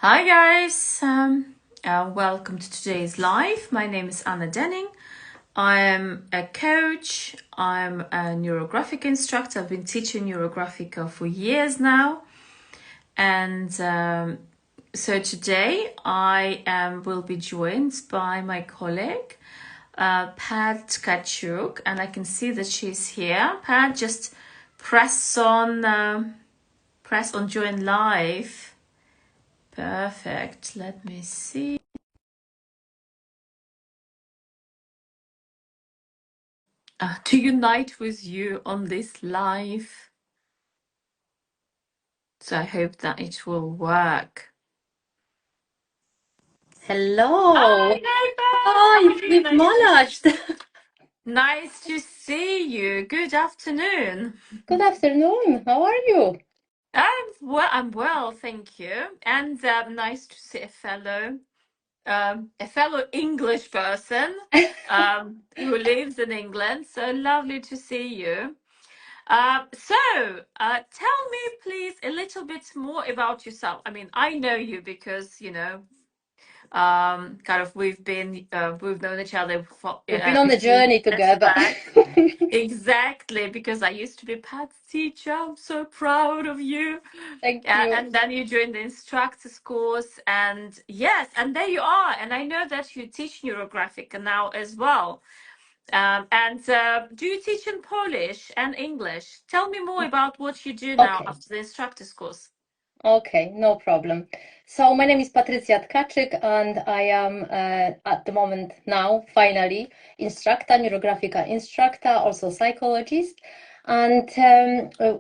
Hi guys, welcome to today's live. My name is Anna Denning. I am a coach. I'm a NeuroGraphica instructor. I've been teaching NeuroGraphica for years now, and so today I will be joined by my colleague Pat Tkaczyk, and I can see that she's here. Pat, just press on join live. Perfect. Let me see. To unite with you on this live. So I hope that it will work. Hello. Hi, We've managed. Nice to see you. Good afternoon. Good afternoon. How are you? I'm well, thank you. And nice to see a fellow English person who lives in England. So lovely to see you. Tell me, please, a little bit more about yourself. I mean, I know you because, kind of we've known each other for We've been a on the few journey years together. back. Exactly, because I used to be Pat's teacher. I'm so proud of you. Thank you. And then you joined the instructor's course, and yes, and there you are. And I know that you teach NeuroGraphica now as well. Do you teach in Polish and English? Tell me more about what you do now Okay. after the instructor's course. Okay, no problem. So my name is Pat Tkaczyk and I am at the moment now finally instructor, NeuroGraphica instructor, also psychologist. And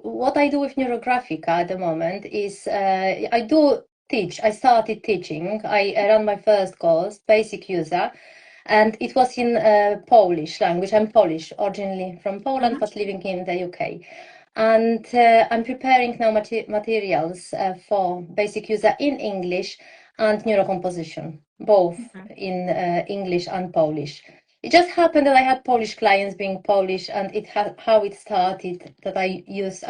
what I do with NeuroGraphica at the moment is I do teach. I started teaching. I ran my first course, basic user, and it was in Polish language. I'm Polish, originally from Poland, Mm-hmm. but living in the UK. And I'm preparing now materials for basic user in English and neurocomposition, both in English and Polish. It just happened that I had Polish clients being Polish, and how it started that I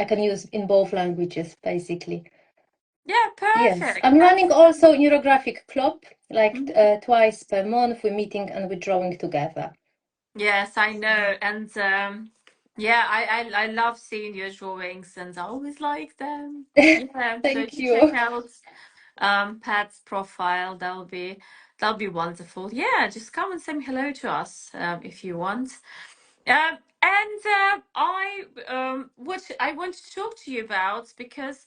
can use in both languages basically. Yeah, Yes, perfect. I'm running That's also neurographic club, like Mhm. twice per month. We're meeting and we're drawing together. Yes, I know. And yeah, I love seeing your drawings and I always like them. Yeah, so Thank to check you. out Pat's profile, that'll be wonderful. Yeah, just come and say hello to us if you want. What I want to talk to you about, because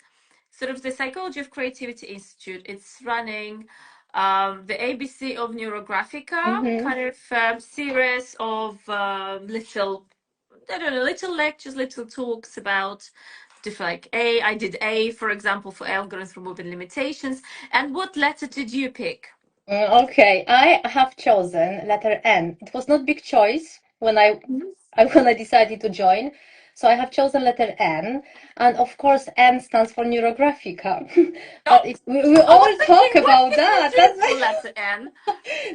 sort of the Psychology of Creativity Institute, it's running the ABC of NeuroGraphica, Hmm. kind of series of I don't know, little lectures, little talks about different, like I did A, for example, for algorithms removing limitations. And what letter did you pick? Okay, I have chosen letter N. It was not big choice when when I decided to join. So I have chosen letter N, and of course N stands for Neurographica. But Oh, we I was all talk thinking, what about did you that. choose That's for why letter N?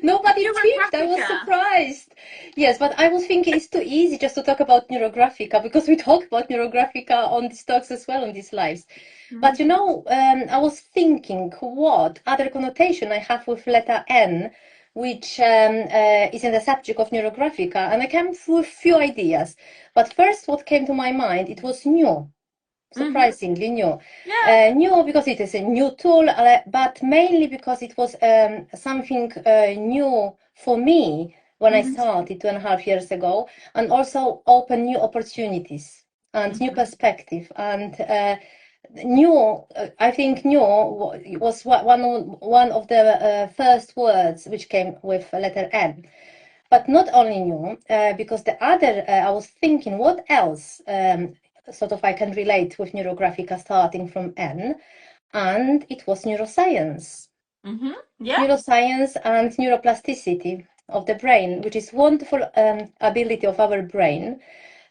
nobody picked. I was NeuroGraphica. surprised. Yes, but I was thinking it's too easy just to talk about Neurographica because we talk about Neurographica on these talks as well on these lives. But I was thinking what other connotation I have with letter N, which is in the subject of Neurographica, and I came with few ideas. But first, what came to my mind, it was new, Mm-hmm. surprisingly new. Yeah. New because it is a new tool, but mainly because it was something new for me when I Mm-hmm. started 2.5 years ago, and also open new opportunities and new Mm-hmm. perspective. And new, I think new was one of the first words which came with letter N. But not only new, because the other, I was thinking, what else sort of I can relate with NeuroGraphica starting from N, and it was neuroscience. Mm-hmm. Yeah. Neuroscience and neuroplasticity of the brain, which is wonderful ability of our brain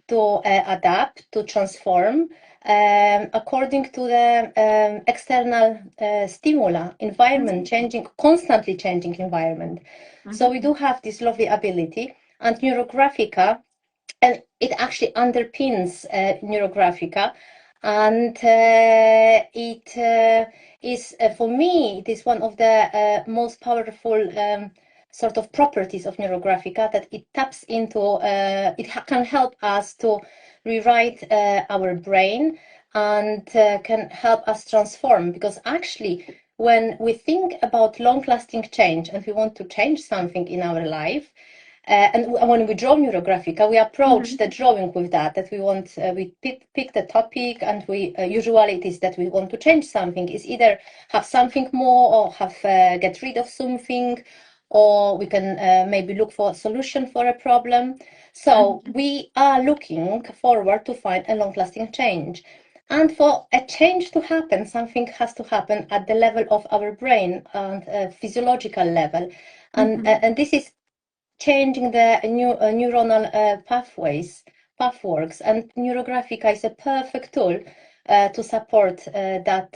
to adapt, to transform according to the external stimuli, environment, constantly changing environment. So we Mm-hmm. do have this lovely ability, and NeuroGraphica, and it actually underpins NeuroGraphica, And it is for me, it is one of the most powerful sort of properties of NeuroGraphica, that it taps into, can help us to rewrite our brain, and can help us transform. Because actually, when we think about long-lasting change and we want to change something in our life, and when we draw NeuroGraphica, we approach the drawing with that we want, we pick the topic, and we usually it is that we want to change something. Is either have something more, or have get rid of something, or we can maybe look for a solution for a problem. So we are looking forward to find a long-lasting change. And for a change to happen, something has to happen at the level of our brain and physiological level. And this is changing the neuronal pathworks, and NeuroGraphica is a perfect tool to support that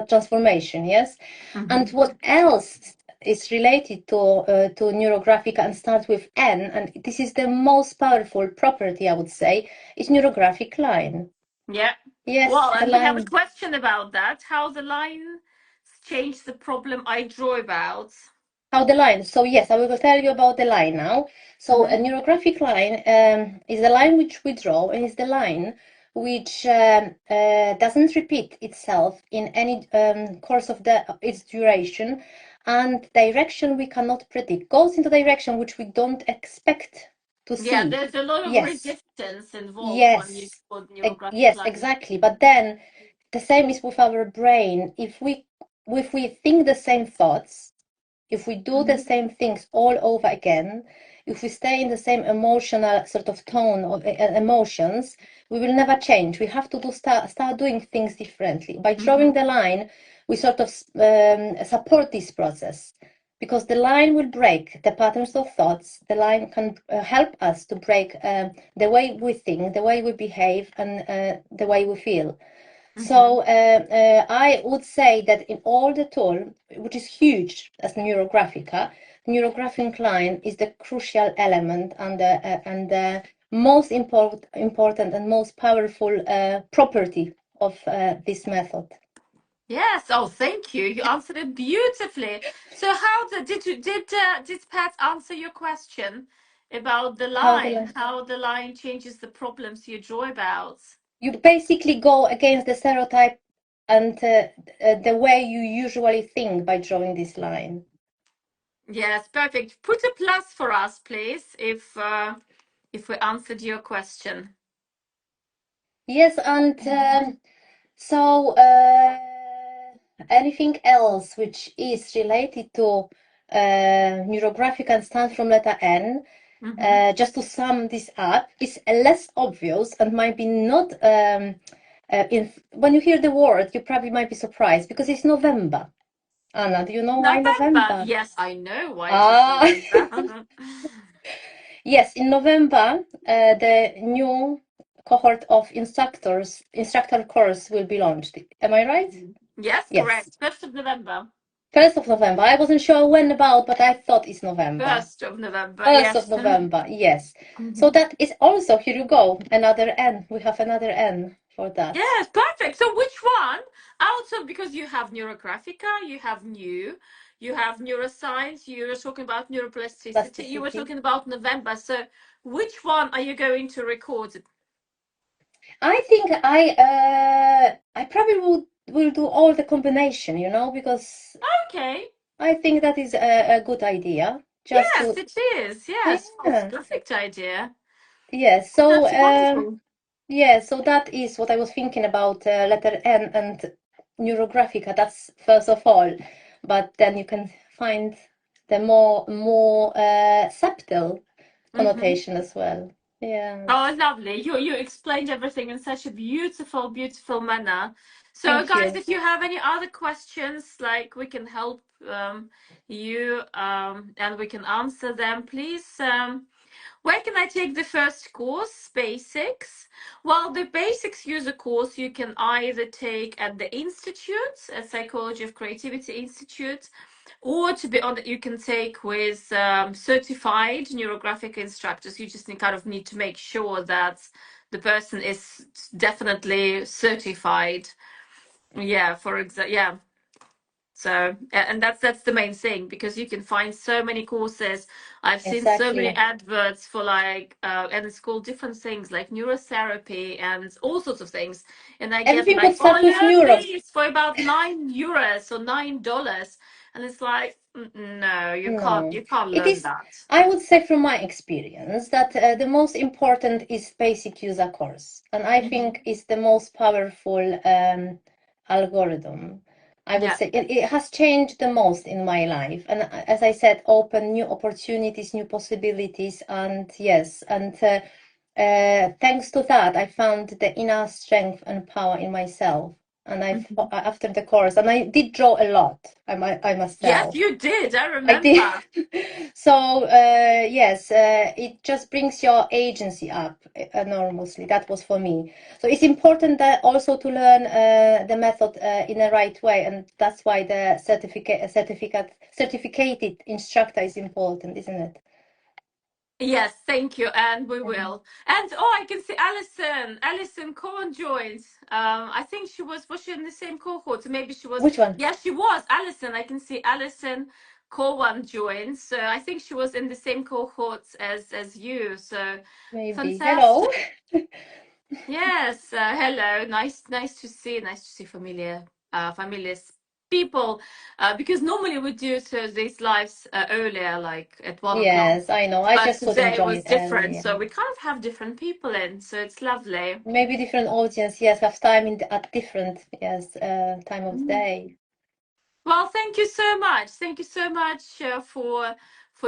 transformation. Yes. And what else is related to NeuroGraphica and starts with N, and this is the most powerful property, I would say, is neurographic line. Yeah. Yes, Well, the and we have a line. question about that. How the line changed the problem I draw about. How the line. So yes, I will tell you about the line now. So a neurographic line is the line which we draw, and is the line which doesn't repeat itself in any course of its duration, and direction we cannot predict. Goes into direction which we don't expect to Yeah, see. there's a lot of Yes, resistance involved when you yes, put neurographic yes, line. exactly. But then the same is with our brain. If we think the same thoughts, if we do the same things all over again, if we stay in the same emotional sort of tone of emotions, we will never change. We have to start doing things differently. By drawing the line, we sort of support this process, because the line will break the patterns of thoughts. The line can help us to break the way we think, the way we behave, and the way we feel. So I would say that in all the tool, which is huge as NeuroGraphica, neurographic line is the crucial element, and the most important and most powerful property of this method. Yes. Oh, thank you. You answered it beautifully. So, did Pat answer your question about the How the line? line? How the line changes the problems you draw about? You basically go against the stereotype and the way you usually think by drawing this line. Yes, perfect. Put a plus for us, please, if we answered your question. Yes, and so anything else which is related to neurographic and stands from letter N, just to sum this up, is less obvious and might be not. When you hear the word, you probably might be surprised, because it's November. Anna, do you know why November. November? Yes, I know why it is Ah, November. yes, in November, the new cohort of instructor course will be launched. Am I right? Yes, Yes. correct. 1st of November. 1st of November. I wasn't sure when about, but I thought it's November. 1st of November, 1st of yes. November, yes. So that is also, here you go, another N. We have another N for that. Yes, perfect. So which one out of, because you have NeuroGraphica, you have neuroscience, you were talking about neuroplasticity, you were Plasticity. talking about November. So which one are you going to record? I think I probably will do all the combination, because Okay. I think that is a good idea. Just Yes, to, it is. Yes. Oh, it's a yeah, perfect idea. yes. Oh, So that's wonderful. yeah, so that is what I was thinking about, letter N and neurographica. That's first of all, but then you can find the more subtle connotation as well. Yes. Oh, lovely. You explained everything in such a beautiful, beautiful manner. So, Thank guys, you. if you have any other questions, like we can help you and we can answer them, please. Where can I take the first course? Basics. Well, the basics user course you can either take at the Institute, at Psychology of Creativity Institute, or to be honest, you can take with certified neurographic instructors. You just kind of need to make sure that the person is definitely certified. Yeah, yeah. So, and that's the main thing, because you can find so many courses. I've seen so many Exactly. adverts for like, and it's called different things like neurotherapy and all sorts of things. And I get Everything would like, oh, start with learn neuro. these for about €9 or $9, and it's like, no, No, you can't it learn is, that. I would say from my experience that the most important is basic user course. And I Hmm. think it's the most powerful algorithm. I would Yeah. say it has changed the most in my life. And as I said, open new opportunities, new possibilities. And yes, and thanks to that, I found the inner strength and power in myself. And Mhm. after the course, and I did draw a lot, I must Yes, tell. you did. I I did. remember. So, yes, it just brings your agency up enormously. That was for me. So it's important that also to learn the method in the right way, and that's why the certificated instructor is important, isn't it? Yes, thank you, and we Mhm. will. And oh, I can see Alison. Alison Cohen joined. I think was she in the same cohort? Maybe she was. Which one? Yes, she was. Alison. I can see Alison Cohen joined. So I think she was in the same cohorts as you. So Maybe. Hello. fantastic. Yes. Hello. Nice to see. Nice to see familiar people. Because normally we do these lives earlier, like at 1 o'clock. Yes, I know. I But just couldn't today join was it different, earlier. so we can't have different people in, so it's lovely. Maybe different audience, yes, have time at different, yes, time of the Mm. day. Well, thank you so much. Thank you so much for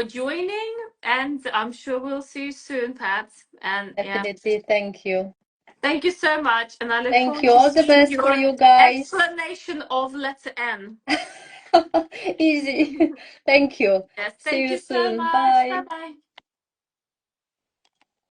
joining, and I'm sure we'll see you soon, Pat. And yeah, Definitely. Thank you. thank you so much, and I look Thank forward you. to All the seeing best for your you guys. explanation of letter N. Easy. Thank you. Yes, See thank you you so soon. much. Bye Bye. bye.